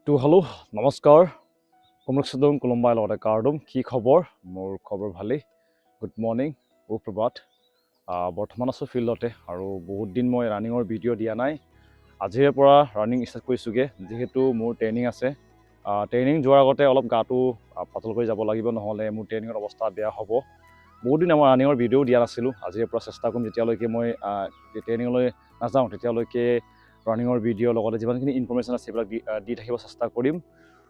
Hello' নমস্কাৰ কুমৰকচুদম কোলম্বাই লগতে কাৰ্ডম কি খবৰ মোৰ খবৰ ভালেই গুড মৰ্নিং সুপ্ৰভাত বৰ্তমান আছোঁ ফিল্ডতে আৰু বহুত দিন মই ৰানিঙৰ ভিডিঅ' দিয়া নাই আজিৰে পৰা ৰানিং ষ্টাৰ্ট কৰিছোঁগৈ যিহেতু মোৰ ট্ৰেইনিং আছে ট্ৰেইনিং যোৱাৰ আগতে অলপ গাটো পাতল কৰি যাব লাগিব নহ'লে মোৰ ট্ৰেইনিঙৰ অৱস্থা বেয়া হ'ব বহুত দিন মই ৰানিঙৰ ভিডিঅ'ও দিয়া নাছিলোঁ আজিৰে পৰা চেষ্টা কৰিম যেতিয়ালৈকে মই ট্ৰেইনিঙলৈ নাযাওঁ তেতিয়ালৈকে ৰানিঙৰ ভিডিঅ'ৰ লগতে যিমানখিনি ইনফৰমেশ্যন আছে সেইবিলাক দি থাকিব চেষ্টা কৰিম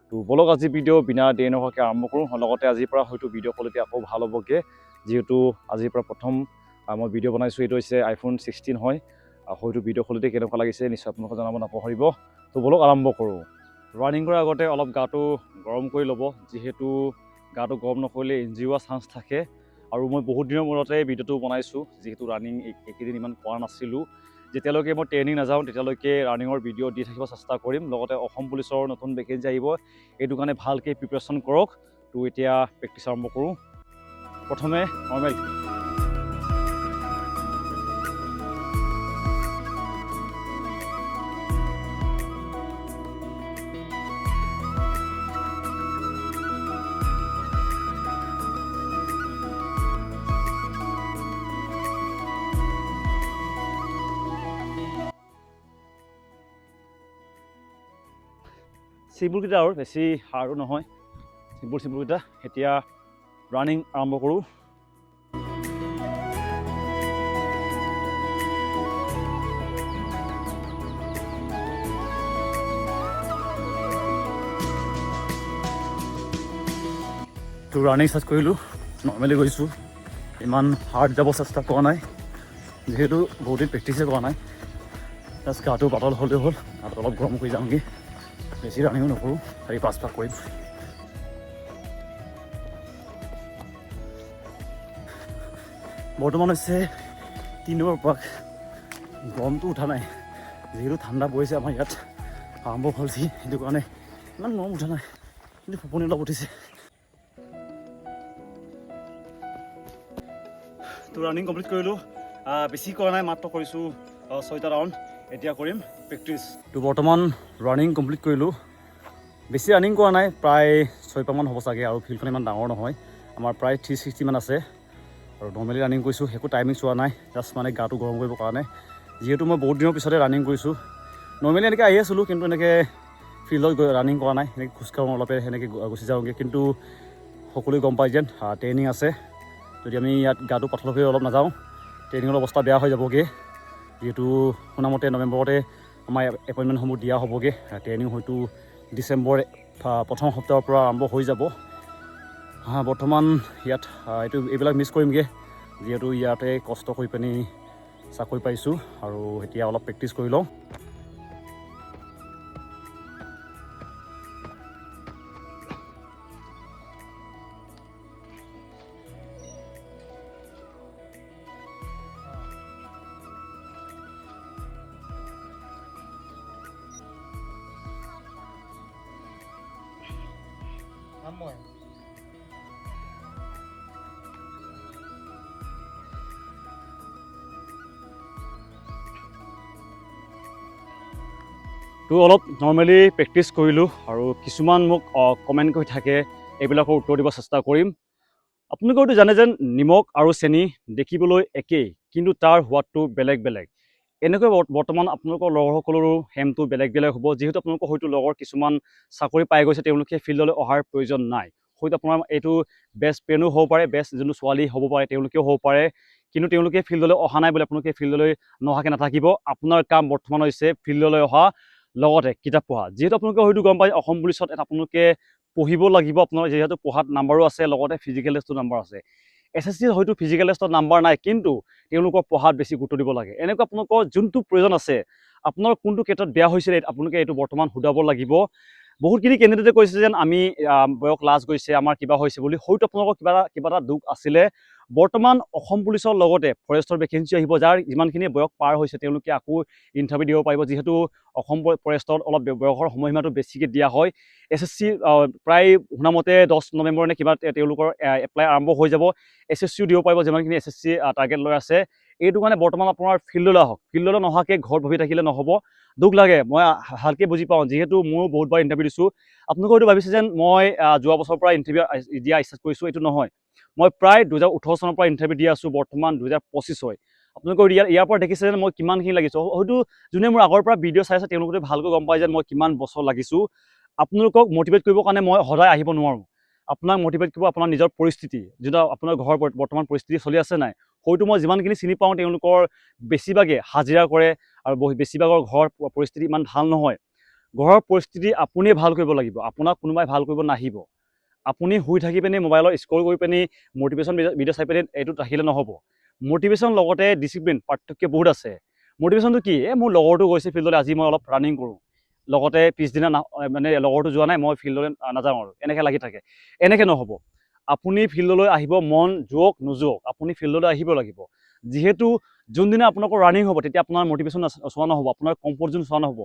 তো বলক আজি ভিডিঅ' বিনা দেৰি নোহোৱাকৈ আৰম্ভ কৰোঁ লগতে আজিৰ পৰা হয়তো ভিডিঅ' কোৱালিটি আকৌ ভাল হ'বগৈ যিহেতু আজিৰ পৰা প্ৰথম মই ভিডিঅ' বনাইছোঁ এইটো হৈছে iPhone 16 হয় হয়তো ভিডিঅ' কোৱালিটি কেনেকুৱা লাগিছে নিশ্চয় আপোনালোকে জনাব নাপাহৰিব তো বলক আৰম্ভ কৰোঁ ৰানিং কৰাৰ আগতে অলপ গাটো গৰম কৰি ল'ব যিহেতু গাটো গৰম নকৰিলে ইঞ্জুৰি হোৱাৰ চান্স থাকে আৰু মই বহুত দিনৰ মূৰতে ভিডিঅ'টো বনাইছোঁ যিহেতু ৰানিং এইকেইদিন ইমান কৰা নাছিলোঁ যেতিয়ালৈকে মই ট্ৰেইনিং নাযাওঁ তেতিয়ালৈকে ৰানিঙৰ ভিডিঅ' দি থাকিব চেষ্টা কৰিম লগতে অসম পুলিচৰ নতুন ভেকেঞ্চি আহিব এইটো কাৰণে ভালকৈ প্ৰিপেৰেশ্যন কৰক তো এতিয়া প্ৰেক্টিছ আৰম্ভ কৰোঁ প্ৰথমে নৰ্মেল চিম্পুলকেইটা আৰু বেছি হাৰ্ডো নহয় চিম্পুলকেইটা এতিয়া ৰানিং আৰম্ভ কৰোঁ তো ৰানিং ষ্টাৰ্ট কৰিলোঁ নৰ্মেলি গৈছোঁ ইমান হাৰ্ড যাব চেষ্টা কৰা নাই যিহেতু বহুত দিন প্ৰেক্টিছে কৰা নাই জাষ্ট গাটো পাতল হ'লেই হ'ল আৰু অলপ গৰম কৰি যামগৈ বেছি ৰানিঙো নকৰোঁ 4-5 পাক কৰিম বৰ্তমান হৈছে 3 নম্বৰ পাক গৰমটো উঠা নাই যিহেতু ঠাণ্ডা পৰিছে আমাৰ ইয়াত আৰম্ভ হ'ল যি সেইটো কাৰণে ইমান গৰম উঠা নাই কিন্তু ফোপনি অলপ উঠিছে তো ৰানিং কমপ্লিট কৰিলোঁ বেছি কৰা নাই মাত্ৰ কৰিছোঁ 6টা ৰাউণ্ড এতিয়া কৰিম প্ৰেক্টিছ তো বৰ্তমান ৰানিং কমপ্লিট কৰিলোঁ বেছি ৰানিং কৰা নাই প্ৰায় 6 পাকমান হ'ব চাগে আৰু ফিল্ডখন ইমান ডাঙৰ নহয় আমাৰ প্ৰায় 360 মান আছে আৰু নৰ্মেলি ৰানিং কৰিছোঁ একো টাইমিং চোৱা নাই জাষ্ট মানে গাটো গৰম কৰিবৰ কাৰণে যিহেতু মই বহুত দিনৰ পিছতে ৰানিং কৰিছোঁ নৰ্মেলি এনেকৈ আহি আছিলোঁ কিন্তু এনেকৈ ফিল্ডত গৈ ৰানিং কৰা নাই এনেকৈ খোজকাঢ়োঁ অলপে সেনেকৈ গুচি যাওঁগৈ কিন্তু সকলোৱে গম পাই যেন ট্ৰেইনিং আছে যদি আমি ইয়াত গাটো পাতল কৰি অলপ নাযাওঁ ট্ৰেইনিঙৰ অৱস্থা বেয়া হৈ যাবগৈ যিহেতু শুনামতে নৱেম্বৰতে আমাৰ এপইণ্টমেণ্টসমূহ দিয়া হ'বগৈ ট্ৰেইনিং হয়তো ডিচেম্বৰ প্ৰথম সপ্তাহৰ পৰা আৰম্ভ হৈ যাব বৰ্তমান ইয়াত এইবিলাক মিছ কৰিমগৈ যিহেতু ইয়াতে কষ্ট কৰি পিনি চাকৰি পাইছোঁ আৰু এতিয়া অলপ প্ৰেক্টিছ কৰি লওঁ তো অলপ নৰ্মেলি প্ৰেক্টিছ কৰিলোঁ আৰু কিছুমান মোক কমেণ্ট কৰি থাকে এইবিলাকৰ উত্তৰ দিব চেষ্টা কৰিম আপোনালোকেতো জানে যেন নিমখ আৰু চেনি দেখিবলৈ একেই কিন্তু তাৰ সোৱাদটো বেলেগ বেলেগ এনেকৈ বৰ্তমান আপোনালোকৰ লগৰসকলৰো হেমটো বেলেগ বেলেগ হ'ব যিহেতু আপোনালোকৰ হয়তো লগৰ কিছুমান চাকৰি পাই গৈছে তেওঁলোকে ফিল্ডলৈ অহাৰ প্ৰয়োজন নাই হয়তো আপোনাৰ এইটো বেষ্ট ফ্ৰেণ্ডো হ'ব পাৰে বেষ্ট যোনটো ছোৱালী হ'ব পাৰে তেওঁলোকেও হ'ব পাৰে কিন্তু তেওঁলোকে ফিল্ডলৈ অহা নাই বুলি আপোনালোকে ফিল্ডলৈ নহাকৈ নাথাকিব আপোনাৰ কাম বৰ্তমান হৈছে ফিল্ডলৈ অহা লগতে কিতাপ পঢ়া যিহেতু আপোনালোকে হয়তো গম পায় অসম পুলিচত আপোনালোকে পঢ়িব লাগিব আপোনাৰ যিহেতু পঢ়াত নাম্বাৰো আছে লগতে ফিজিকেল টেষ্টৰ নাম্বাৰ আছে SSC হয়তো ফিজিকেল টেষ্টত নাম্বাৰ নাই কিন্তু তেওঁলোকৰ পঢ়াত বেছি গুৰুত্ব দিব লাগে এনেকুৱা আপোনালোকৰ যোনটো প্ৰয়োজন আছে আপোনাৰ কোনটো ক্ষেত্ৰত বেয়া হৈছিলে আপোনালোকে এইটো বৰ্তমান সোধাব লাগিব বহুতখিনি কেণ্ডিডেটে কৈছে যেন আমি বয়স লাজ গৈছে আমাৰ কিবা হৈছে বুলি হয়তো আপোনালোকৰ কিবা এটা দুখ আছিলে বৰ্তমান অসম পুলিচৰ লগতে ফৰেষ্টৰ ভেকেঞ্চি আহিব যাৰ যিমানখিনি বয়স পাৰ হৈছে তেওঁলোকে আকৌ ইণ্টাৰভিউ দিব পাৰিব যিহেতু অসম ফৰেষ্টত অলপ বয়সৰ সময়সীমাটো বেছিকৈ দিয়া হয় SSC প্ৰায় শুনামতে 10 নৱেম্বৰ নে কিবা তেওঁলোকৰ এপ্লাই আৰম্ভ হৈ যাব SSCও দিব পাৰিব যিমানখিনি SSC টাৰ্গেট লৈ আছে এইটো কাৰণে বৰ্তমান আপোনাৰ ফিল্ডলৈ আহক। ফিল্ডলৈ নহাকৈ ঘৰত বহি থাকিলে নহ'ব। দুখ লাগে, মই ভালকৈ বুজি পাওঁ, যিহেতু ময়ো বহুতবাৰ ইণ্টাৰভিউ দিছোঁ। আপোনালোকে হয়তো ভাবিছে যেন মই যোৱা বছৰৰ পৰা ইণ্টাৰভিউ দিয়া ষ্টাৰ্ট কৰিছোঁ, এইটো নহয়। মই প্ৰায় 2018 চনৰ পৰা ইণ্টাৰভিউ দি আছোঁ, বৰ্তমান 2025 হয়। আপোনালোকৰ ইয়াৰ পৰা দেখিছে যেন মই কিমানখিনি লাগিছোঁ। হয়তো যোনে মোৰ আগৰ পৰা ভিডিঅ' চাই আছে তেওঁলোকে ভালকৈ গম পায় যেন মই কিমান বছৰ লাগিছোঁ। আপোনালোকক মটিভেট কৰিবৰ কাৰণে মই সদায় আহিব নোৱাৰোঁ। আপোনাক মটিভেট কৰিব আপোনাৰ নিজৰ পৰিস্থিতি, যিটো আপোনাৰ ঘৰৰ বৰ্তমান পৰিস্থিতি চলি আছে নাই। হয়তো মই যিমানখিনি চিনি পাওঁ তেওঁলোকৰ বেছিভাগে হাজিৰা কৰে আৰু বেছিভাগৰ ঘৰৰ পৰিস্থিতি ইমান ভাল নহয়। ঘৰৰ পৰিস্থিতি আপুনিয়ে ভাল কৰিব লাগিব, আপোনাক কোনোবাই ভাল কৰিব নাহিব। আপুনি শুই থাকি পিনি মোবাইলত স্ক্ৰল কৰি পিনি মটিভেশ্যন ভিডিঅ' চাই পিনি এইটোত ৰাখিলে নহ'ব। মটিভেশ্যন লগতে ডিচিপ্লিন পাৰ্থক্য বহুত আছে। মটিভেশ্যনটো কি? মোৰ লগৰটো গৈছে ফিল্ডলৈ, আজি মই অলপ ৰানিং কৰোঁ, লগতে পিছদিনা মানে লগৰটো যোৱা নাই, মই ফিল্ডলৈ নাযাওঁ আৰু এনেকৈ লাগি থাকে। এনেকৈ নহ'ব। আপুনি ফিল্ডলৈ আহিব, মন যোৱক নোযোৱক আপুনি ফিল্ডলৈ আহিব লাগিব। যিহেতু যোনদিনা আপোনালোকৰ ৰানিং হ'ব তেতিয়া আপোনাৰ মটিভেশ্যন চোৱা নহ'ব, আপোনাৰ কমফৰ্ট জোন চোৱা নহ'ব।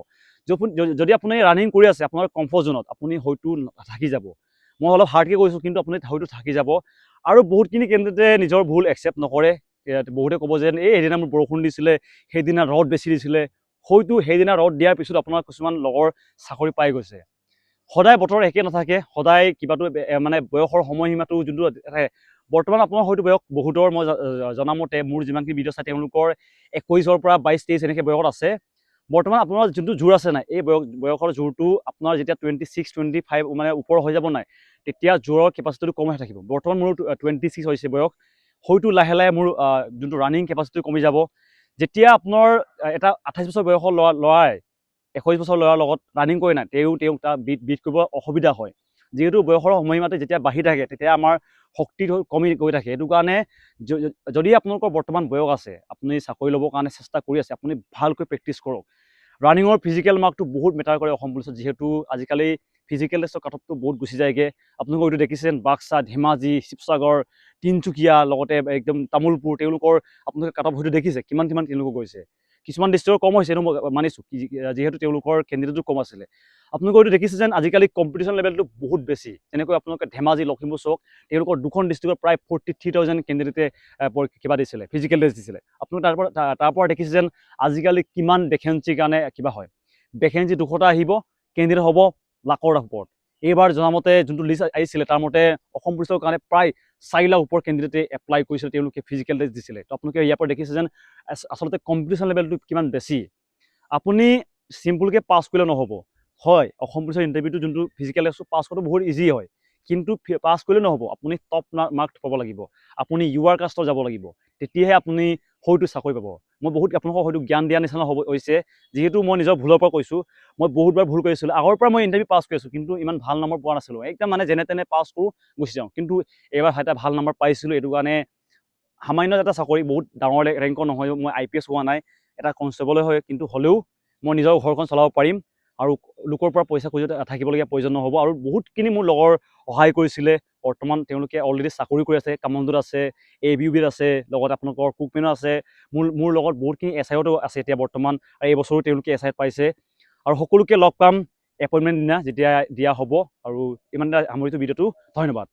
যদি আপুনি ৰানিং কৰি আছে আপোনাৰ কমফৰ্ট জোনত, আপুনি হয়তো থাকি যাব। মই অলপ হাৰ্ডকৈ কৈছোঁ, কিন্তু আপুনি হয়তো থাকি যাব। আৰু বহুতখিনি কেণ্ডিডেটে নিজৰ ভুল একচেপ্ট নকৰে। বহুতে ক'ব যে সেইদিনা মোৰ বৰষুণ দিছিলে, সেইদিনা ৰ'দ বেছি দিছিলে। হয়তো সেইদিনা ৰ'দ দিয়াৰ পিছত আপোনাৰ কিছুমান লগৰ চাকৰি পাই গৈছে। সদায় বতৰ একে নাথাকে, সদায় কিবাটো মানে বয়সৰ সময়সীমাটো যোনটো থাকে। বৰ্তমান আপোনাৰ হয়তো বয়স বহুতৰ, মই জনামতে মোৰ যিমানখিনি ভিডিঅ' চাই তেওঁলোকৰ 21ৰ পৰা 22-23 এনেকৈ বয়সত আছে। বৰ্তমান আপোনাৰ যোনটো জোৰ আছে নাই, এই বয়সৰ জোৰটো আপোনাৰ যেতিয়া 26-25 মানে ওপৰ হৈ যাব নাই, তেতিয়া জোৰৰ কেপাচিটিটো কম হৈ থাকিব। বৰ্তমান মোৰ 26 হৈছে বয়স। হয়তো লাহে লাহে মোৰ যোনটো ৰানিং কেপাচিটি কমি যাব। যেতিয়া আপোনাৰ এটা 28 বছৰ বয়সৰ ল'ৰাই 21 বছৰ ল'ৰাৰ লগত ৰানিং কৰে নাই, তেওঁক তাৰ বিট কৰিব অসুবিধা হয়। যিহেতু বয়সৰ সময়সীমাটো যেতিয়া বাঢ়ি থাকে তেতিয়া আমাৰ শক্তি কমি গৈ থাকে। সেইটো কাৰণে যদি আপোনালোকৰ বৰ্তমান বয়স আছে, আপুনি চাকৰি ল'বৰ কাৰণে চেষ্টা কৰি আছে, আপুনি ভালকৈ প্ৰেক্টিছ কৰক। ৰানিঙৰ ফিজিকেল মাৰ্কটো বহুত মেটাৰ কৰে অসম পুলিচত, যিহেতু আজিকালি ফিজিকেল টেষ্টৰ কাটঅফটো বহুত গুচি যায়গৈ। আপোনালোকে হয়তো দেখিছেন বাক্সা, ধেমাজি, শিৱসাগৰ, তিনিচুকীয়া, লগতে একদম তামোলপুৰ, তেওঁলোকৰ আপোনালোকে কাটঅফ হয়তো দেখিছে কিমান তেওঁলোকে গৈছে। কিছুমান ডিষ্ট্ৰিক্টৰ কম হৈছে, এইটো মই মানিছোঁ, যিহেতু তেওঁলোকৰ কেণ্ডিডেটো কম আছিলে। আপোনালোকে হয়তো দেখিছে যেন আজিকালি কম্পিটিশ্যন লেভেলটো বহুত বেছি। যেনেকৈ আপোনালোকে ধেমাজি, লখিমপুৰ চাওক, তেওঁলোকৰ দুখন ডিষ্ট্ৰিক্টৰ প্ৰায় 43,000 কেণ্ডিডেটে কিবা দিছিলে, ফিজিকেল টেষ্ট দিছিলে। আপোনালোকে তাৰ পৰা দেখিছে যেন আজিকালি কিমান ভেকেঞ্চিৰ কাৰণে কিবা হয়। ভেকেঞ্চি 200টা আহিব, কেণ্ডিডেট হ'ব লাখৰ ওপৰত। এইবাৰ জনামতে যোনটো লিষ্ট আহিছিলে তাৰ মতে অসম পুলিচৰ কাৰণে প্ৰায় 4 লাখ ওপৰ কেণ্ডিডেটে এপ্লাই কৰিছিলে, তেওঁলোকে ফিজিকেল টেষ্ট দিছিলে। তো আপোনালোকে ইয়াৰ পৰা দেখিছে যেন আচলতে কম্পিটিশ্যন লেভেলটো কিমান বেছি। আপুনি চিম্পুলকৈ পাছ কৰিলে নহ'ব। হয়, অসম পুলিচৰ ইণ্টাৰভিউটো যোনটো ফিজিকেল টেষ্টটো পাছ কৰাটো বহুত ইজি হয়, কিন্তু পাছ কৰিলে নহ'ব, আপুনি টপ মাৰ্ক পাব লাগিব। আপুনি UR কাষ্টত যাব লাগিব, তেতিয়াহে আপুনি হয়তো চাকৰি পাব। মই বহুত আপোনালোকক হয়তো জ্ঞান দিয়া নিচিনা হৈছে, যিহেতু মই নিজৰ ভুলৰ পৰা কৈছোঁ। মই বহুতবাৰ ভুল কৰিছিলোঁ। আগৰ পৰা মই ইণ্টাৰভিউ পাছ কৰি আছোঁ, কিন্তু ইমান ভাল নম্বৰ পোৱা নাছিলোঁ। একদম মানে যেনে তেনে পাছ কৰোঁ, গুচি যাওঁ। কিন্তু এইবাৰ এটা ভাল নম্বৰ পাইছিলোঁ। এইটো কাৰণে সামান্য এটা চাকৰি, বহুত ডাঙৰ ৰেংকৰ নহয়, মই IPS হোৱা নাই, এটা কনষ্টেবলে হয়, কিন্তু হ'লেও মই নিজৰ ঘৰখন চলাব পাৰিম আৰু লোকৰ পৰা পইচা খুজি থাকিবলগীয়া প্ৰয়োজন নহ'ব। আৰু বহুতখিনি মোৰ লগৰ সহায় কৰিছিলে। বৰ্তমান তেওঁলোকে অলৰেডি চাকৰি কৰি আছে, কামন্দত আছে, ABUBত আছে, লগতে আপোনালোকৰ কুকমেনত আছে। মোৰ লগত বহুতখিনি SIতো আছে এতিয়া বৰ্তমান, আৰু এই বছৰো তেওঁলোকে SIত পাইছে। আৰু সকলোকে লগ পাম এপইণ্টমেণ্ট দিনা, যেতিয়া দিয়া হ'ব। আৰু ইমানটা সামৰিছোঁ ভিডিঅ'টো। ধন্যবাদ।